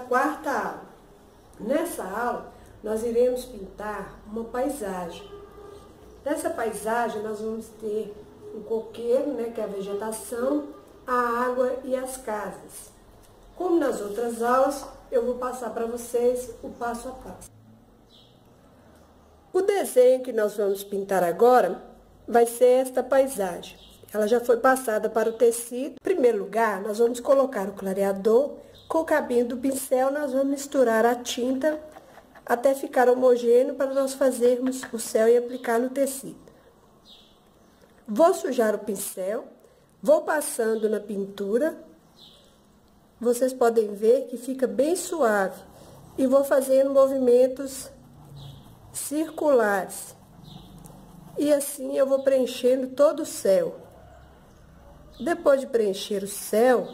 quarta aula. Nessa aula, nós iremos pintar uma paisagem. Nessa paisagem, nós vamos ter um coqueiro, né, que é a vegetação, a água e as casas. Como nas outras aulas, eu vou passar para vocês o passo a passo. O desenho que nós vamos pintar agora vai ser esta paisagem. Ela já foi passada para o tecido. Em primeiro lugar, nós vamos colocar o clareador. Com o cabinho do pincel, nós vamos misturar a tinta até ficar homogêneo para nós fazermos o céu e aplicar no tecido. Vou sujar o pincel, vou passando na pintura. Vocês podem ver que fica bem suave. E vou fazendo movimentos circulares. E assim eu vou preenchendo todo o céu. Depois de preencher o céu,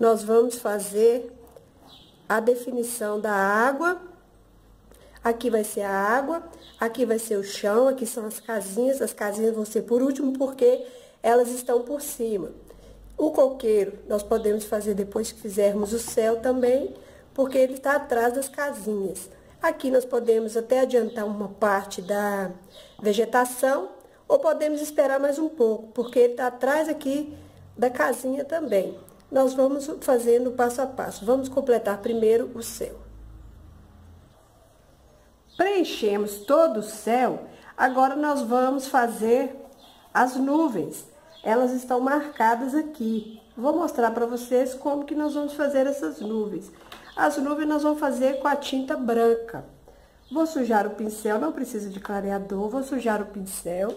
nós vamos fazer a definição da água. Aqui vai ser a água, aqui vai ser o chão, aqui são as casinhas vão ser por último porque elas estão por cima. O coqueiro nós podemos fazer depois que fizermos o céu também, porque ele está atrás das casinhas. Aqui nós podemos até adiantar uma parte da vegetação, ou podemos esperar mais um pouco, porque ele está atrás aqui da casinha também. Nós vamos fazendo passo a passo. Vamos completar primeiro o céu. Preenchemos todo o céu, agora nós vamos fazer as nuvens. Elas estão marcadas aqui. Vou mostrar para vocês como que nós vamos fazer essas nuvens. As nuvens nós vamos fazer com a tinta branca. Vou sujar o pincel, não precisa de clareador, vou sujar o pincel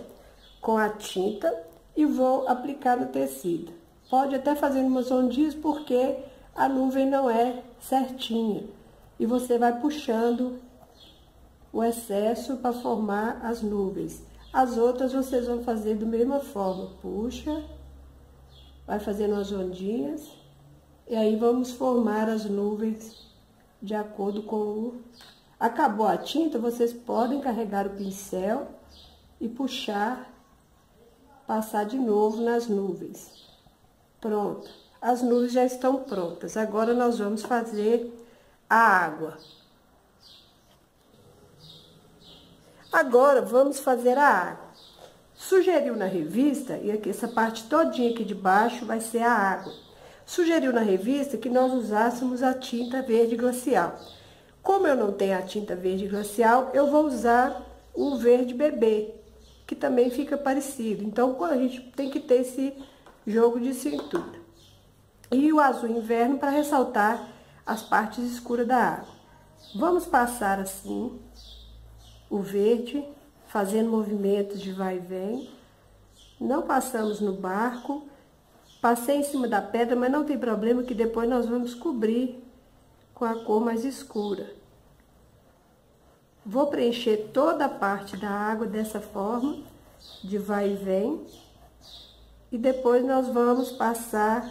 com a tinta e vou aplicar no tecido. Pode até fazer umas ondinhas porque a nuvem não é certinha. E você vai puxando o excesso para formar as nuvens. As outras vocês vão fazer da mesma forma. Puxa, vai fazendo as ondinhas. E aí vamos formar as nuvens de acordo com o... Acabou a tinta, vocês podem carregar o pincel e puxar, passar de novo nas nuvens. Pronto, as nuvens já estão prontas. Agora nós vamos fazer a água. Agora vamos fazer a água. Sugeriu na revista, e aqui essa parte todinha aqui de baixo vai ser a água. Sugeriu na revista que nós usássemos a tinta verde glacial. Como eu não tenho a tinta verde glacial, eu vou usar o verde bebê, que também fica parecido. Então, a gente tem que ter esse jogo de cintura. E o azul inverno para ressaltar as partes escuras da água. Vamos passar assim o verde, fazendo movimentos de vai e vem. Não passamos no barco. Passei em cima da pedra, mas não tem problema que depois nós vamos cobrir com a cor mais escura. Vou preencher toda a parte da água dessa forma, de vai e vem. E depois nós vamos passar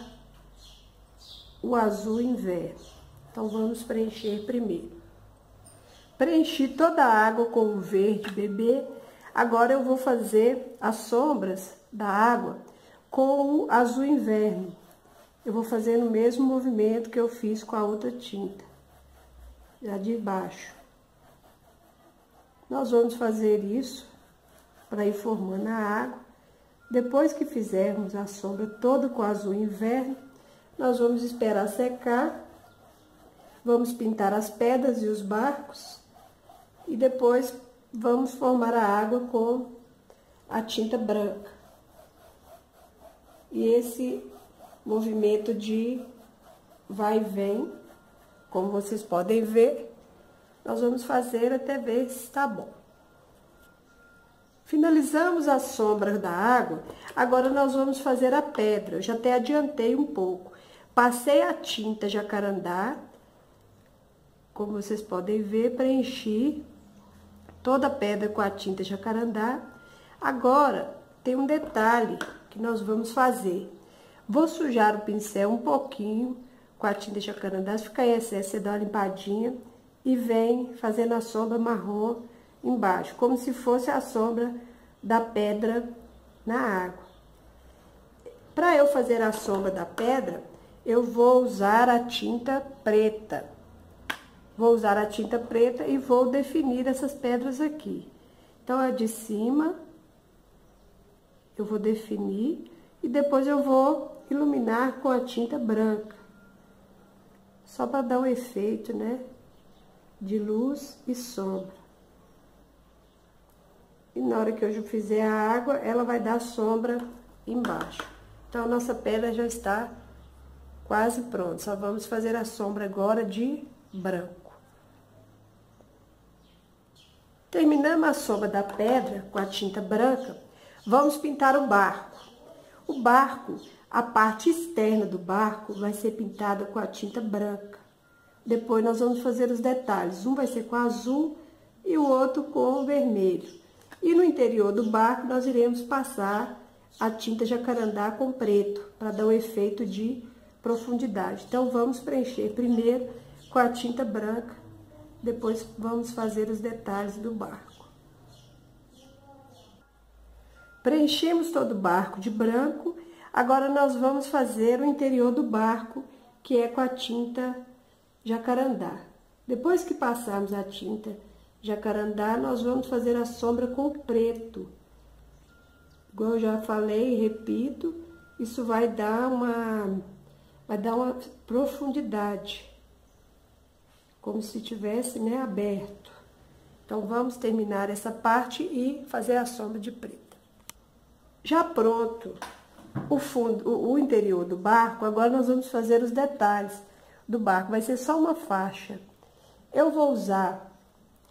o azul inverno. Então, vamos preencher primeiro. Preenchi toda a água com o verde bebê. Agora eu vou fazer as sombras da água com o azul inverno. Eu vou fazer o mesmo movimento que eu fiz com a outra tinta, já de baixo. Nós vamos fazer isso para ir formando a água. Depois que fizermos a sombra toda com azul inverno, nós vamos esperar secar. Vamos pintar as pedras e os barcos. E depois vamos formar a água com a tinta branca. E esse movimento de vai e vem, como vocês podem ver, nós vamos fazer até ver se está bom. Finalizamos a sombra da água, agora nós vamos fazer a pedra. Eu já até adiantei um pouco. Passei a tinta jacarandá, como vocês podem ver, preenchi toda a pedra com a tinta jacarandá. Agora, tem um detalhe que nós vamos fazer. Vou sujar o pincel um pouquinho com a tinta jacarandá, se ficar em excesso, você dá uma limpadinha e vem fazendo a sombra marrom embaixo, como se fosse a sombra da pedra na água. Para eu fazer a sombra da pedra, eu vou usar a tinta preta. Vou usar a tinta preta e vou definir essas pedras aqui. Então, a de cima, eu vou definir e depois eu vou iluminar com a tinta branca. Só para dar um efeito, né, de luz e sombra. E na hora que eu fizer a água, ela vai dar sombra embaixo. Então, a nossa pedra já está quase pronta. Só vamos fazer a sombra agora de branco. Terminamos a sombra da pedra com a tinta branca, vamos pintar o barco. O barco, a parte externa do barco vai ser pintada com a tinta branca. Depois nós vamos fazer os detalhes. Um vai ser com azul e o outro com vermelho. E no interior do barco nós iremos passar a tinta jacarandá com preto, para dar um efeito de profundidade. Então, vamos preencher primeiro com a tinta branca, depois vamos fazer os detalhes do barco. Preenchemos todo o barco de branco, agora nós vamos fazer o interior do barco, que é com a tinta jacarandá. Depois que passarmos a tinta jacarandá, nós vamos fazer a sombra com preto. Igual eu já falei e repito, isso vai dar uma profundidade, como se tivesse, né, aberto. Então, vamos terminar essa parte e fazer a sombra de preta. Já pronto o interior do barco, agora nós vamos fazer os detalhes do barco. Vai ser só uma faixa. Eu vou usar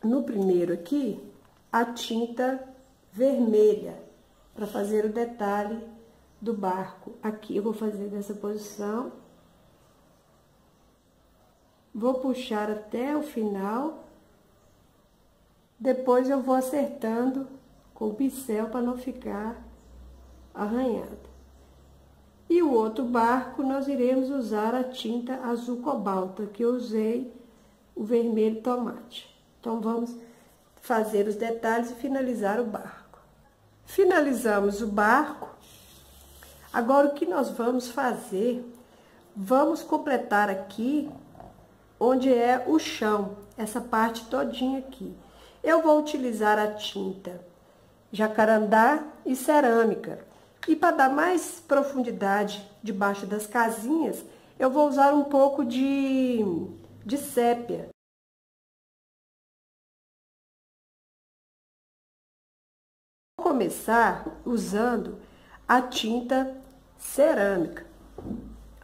no primeiro aqui a tinta vermelha para fazer o detalhe do barco. Aqui eu vou fazer dessa posição. Vou puxar até o final. Depois eu vou acertando com o pincel para não ficar arranhado. E o outro barco nós iremos usar a tinta azul cobalto, que eu usei o vermelho tomate. Então, vamos fazer os detalhes e finalizar o barco. Finalizamos o barco. Agora, o que nós vamos fazer? Vamos completar aqui onde é o chão, essa parte todinha aqui. Eu vou utilizar a tinta jacarandá e cerâmica. E para dar mais profundidade debaixo das casinhas, eu vou usar um pouco de sépia. Vou começar usando a tinta cerâmica.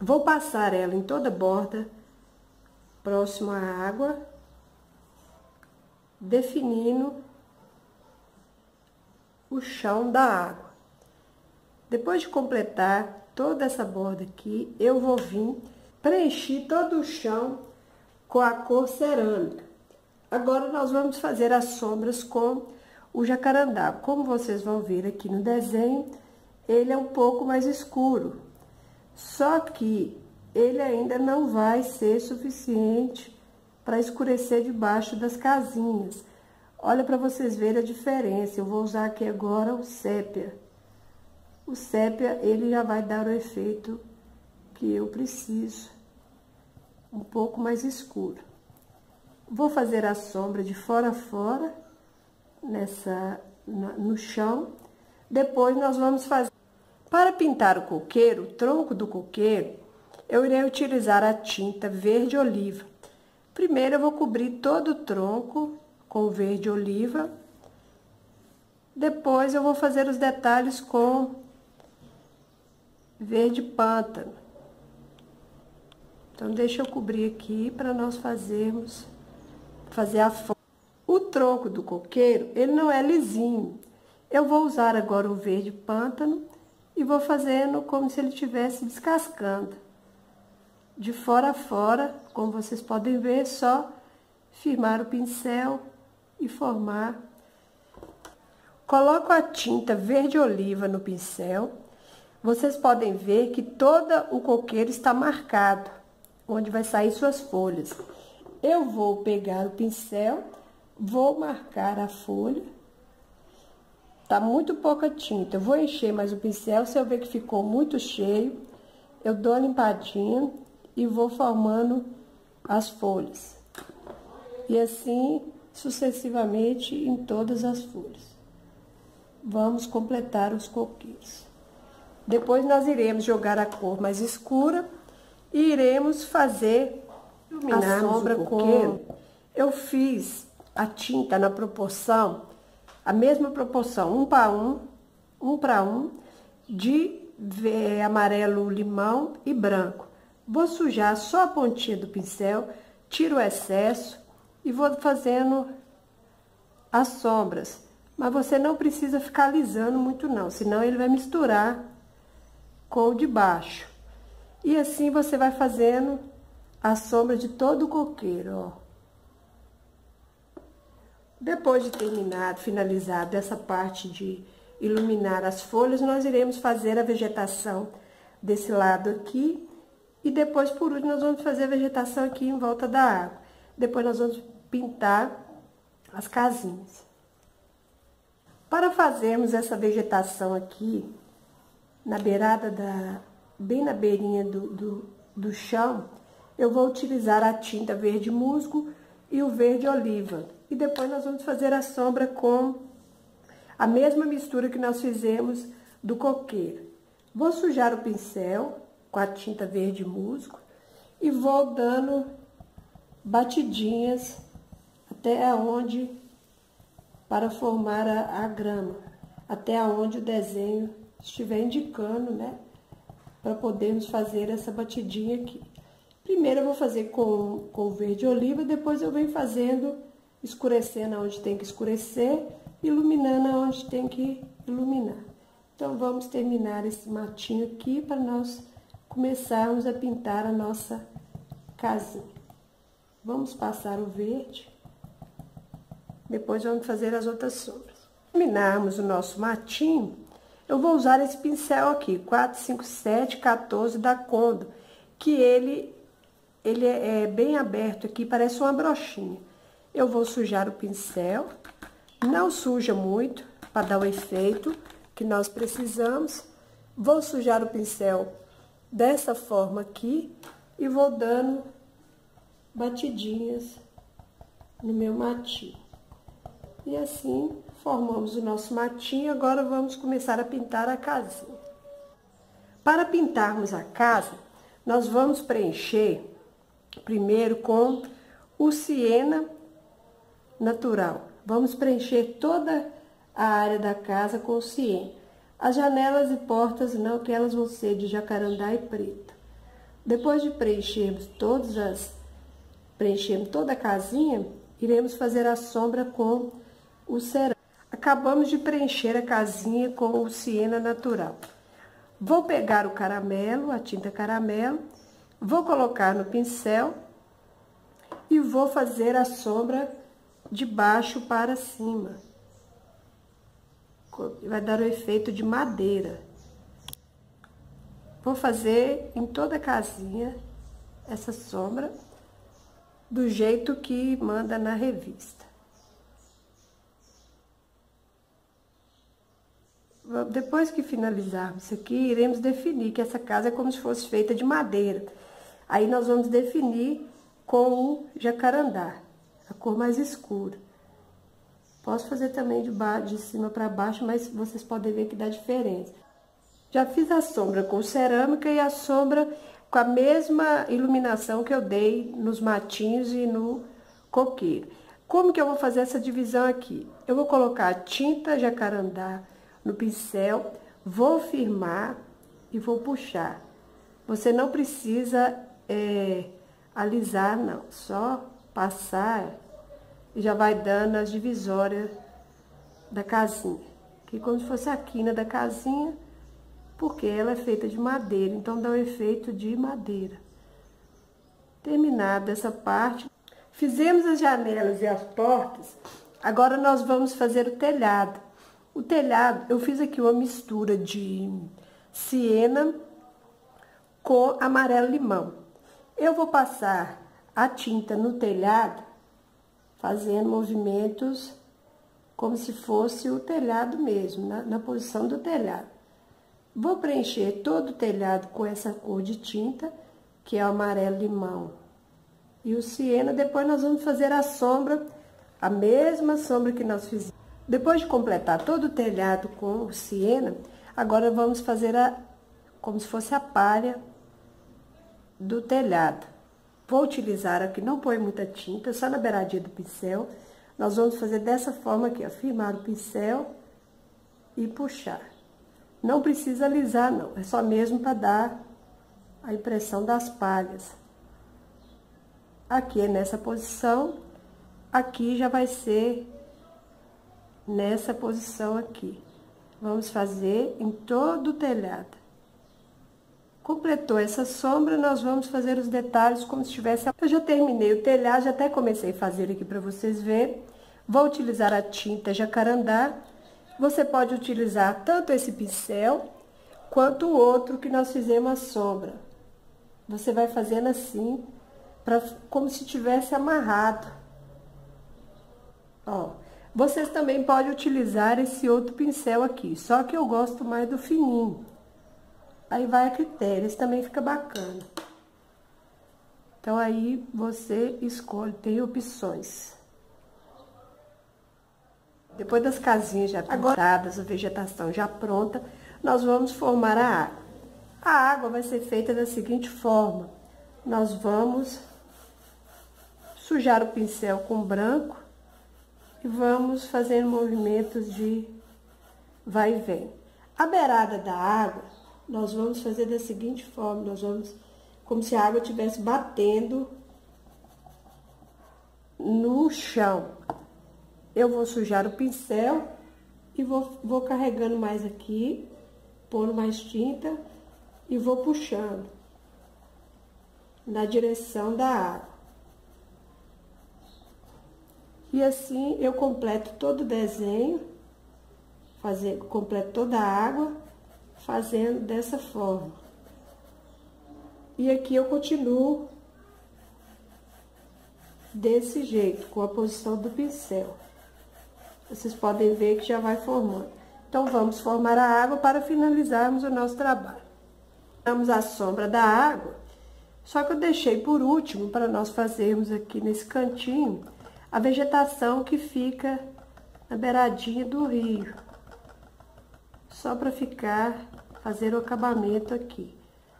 Vou passar ela em toda a borda, próximo à água, definindo o chão da água. Depois de completar toda essa borda aqui, eu vou vir preencher todo o chão com a cor cerâmica. Agora, nós vamos fazer as sombras com o jacarandá. Como vocês vão ver aqui no desenho, ele é um pouco mais escuro. Só que ele ainda não vai ser suficiente para escurecer debaixo das casinhas. Olha para vocês verem a diferença. Eu vou usar aqui agora o sépia. O sépia, ele já vai dar o efeito que eu preciso, um pouco mais escuro. Vou fazer a sombra de fora a fora, no chão. Depois nós vamos fazer... Para pintar o coqueiro, o tronco do coqueiro, eu irei utilizar a tinta verde oliva. Primeiro eu vou cobrir todo o tronco com verde oliva. Depois eu vou fazer os detalhes com verde pântano. Então, deixa eu cobrir aqui para nós fazer a forma. O tronco do coqueiro, ele não é lisinho. Eu vou usar agora o verde pântano e vou fazendo como se ele estivesse descascando. De fora a fora, como vocês podem ver, só firmar o pincel e formar. Coloco a tinta verde oliva no pincel. Vocês podem ver que todo o coqueiro está marcado, onde vai sair suas folhas. Eu vou pegar o pincel, vou marcar a folha. Tá muito pouca tinta, eu vou encher mais o pincel. Se eu ver que ficou muito cheio, eu dou uma limpadinha e vou formando as folhas. E assim sucessivamente em todas as folhas. Vamos completar os coqueiros. Depois nós iremos jogar a cor mais escura e iremos fazer a sombra com... Eu fiz a tinta na proporção, a mesma proporção, 1 para 1, de amarelo limão e branco. Vou sujar só a pontinha do pincel, tiro o excesso e vou fazendo as sombras. Mas você não precisa ficar alisando muito não, senão ele vai misturar com o de baixo. E assim você vai fazendo a sombra de todo o coqueiro, ó. Depois de terminado, finalizado essa parte de iluminar as folhas, nós iremos fazer a vegetação desse lado aqui. E depois, por último, nós vamos fazer a vegetação aqui em volta da água. Depois nós vamos pintar as casinhas. Para fazermos essa vegetação aqui, na beirada bem na beirinha do chão, eu vou utilizar a tinta verde musgo e o verde oliva. E depois nós vamos fazer a sombra com a mesma mistura que nós fizemos do coqueiro. Vou sujar o pincel com a tinta verde musgo e vou dando batidinhas até onde, para formar a grama, até onde o desenho estiver indicando, né? Para podermos fazer essa batidinha aqui. Primeiro eu vou fazer com o verde oliva, depois eu venho fazendo, escurecendo onde tem que escurecer, iluminando onde tem que iluminar. Então, vamos terminar esse matinho aqui para nós começarmos a pintar a nossa casinha. Vamos passar o verde, depois vamos fazer as outras sombras. Terminarmos o nosso matinho, eu vou usar esse pincel aqui, 457 14 da Condo, que ele é bem aberto aqui, parece uma brochinha. Eu vou sujar o pincel, não suja muito, para dar o efeito que nós precisamos. Vou sujar o pincel dessa forma aqui e vou dando batidinhas no meu matinho. E assim formamos o nosso matinho. Agora vamos começar a pintar a casinha. Para pintarmos a casa, nós vamos preencher primeiro com o siena natural. Vamos preencher toda a área da casa com o siena. As janelas e portas não, que elas vão ser de jacarandá e preto. Depois de preenchermos preenchermos toda a casinha, iremos fazer a sombra com o cerâmico. Acabamos de preencher a casinha com o siena natural. Vou pegar o caramelo, a tinta caramelo, vou colocar no pincel e vou fazer a sombra de baixo para cima. Vai dar o efeito de madeira. Vou fazer em toda a casinha essa sombra do jeito que manda na revista. Depois que finalizarmos isso aqui, iremos definir que essa casa é como se fosse feita de madeira. Aí nós vamos definir com o jacarandá, a cor mais escura. Posso fazer também de cima para baixo, mas vocês podem ver que dá diferença. Já fiz a sombra com cerâmica e a sombra com a mesma iluminação que eu dei nos matinhos e no coqueiro. Como que eu vou fazer essa divisão aqui? Eu vou colocar a tinta jacarandá no pincel, vou firmar e vou puxar. Você não precisa alisar, não. Só passar e já vai dando as divisórias da casinha. Que como se fosse a quina da casinha, porque ela é feita de madeira, então dá o efeito de madeira. Terminada essa parte, fizemos as janelas e as portas, agora nós vamos fazer o telhado. O telhado, eu fiz aqui uma mistura de siena com amarelo limão. Eu vou passar a tinta no telhado, fazendo movimentos como se fosse o telhado mesmo, na posição do telhado. Vou preencher todo o telhado com essa cor de tinta, que é o amarelo limão e o siena. Depois nós vamos fazer a sombra, a mesma sombra que nós fizemos. Depois de completar todo o telhado com o siena, agora vamos fazer como se fosse a palha do telhado. Vou utilizar aqui, não põe muita tinta, só na beiradinha do pincel. Nós vamos fazer dessa forma aqui, ó, firmar o pincel e puxar. Não precisa alisar, não, é só mesmo para dar a impressão das palhas. Aqui é nessa posição, aqui já vai ser nessa posição aqui. Vamos fazer em todo o telhado. Completou essa sombra, nós vamos fazer os detalhes como se tivesse... Eu já terminei o telhado, já até comecei a fazer aqui para vocês verem. Vou utilizar a tinta jacarandá. Você pode utilizar tanto esse pincel, quanto o outro que nós fizemos a sombra. Você vai fazendo assim, como se tivesse amarrado. Ó, vocês também podem utilizar esse outro pincel aqui, só que eu gosto mais do fininho. Aí vai a critério, esse também fica bacana. Então, aí você escolhe, tem opções. Depois das casinhas já pintadas, a vegetação já pronta, nós vamos formar a água. A água vai ser feita da seguinte forma. Nós vamos sujar o pincel com branco e vamos fazendo movimentos de vai e vem. A beirada da água, nós vamos fazer da seguinte forma, nós vamos, como se a água estivesse batendo no chão. Eu vou sujar o pincel e vou carregando mais aqui, pondo mais tinta e vou puxando na direção da água. E assim eu completo todo o desenho, completo toda a água, fazendo dessa forma. E aqui eu continuo desse jeito, com a posição do pincel. Vocês podem ver que já vai formando. Então, vamos formar a água para finalizarmos o nosso trabalho. Damos a sombra da água, só que eu deixei por último, para nós fazermos aqui nesse cantinho, a vegetação que fica na beiradinha do rio. Só para fazer o acabamento aqui.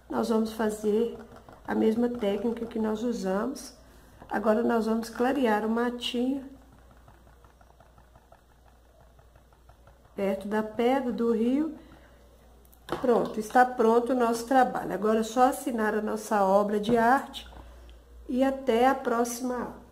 Nós vamos fazer a mesma técnica que nós usamos. Agora, nós vamos clarear o matinho perto da pedra do rio. Pronto, está pronto o nosso trabalho. Agora é só assinar a nossa obra de arte e até a próxima aula.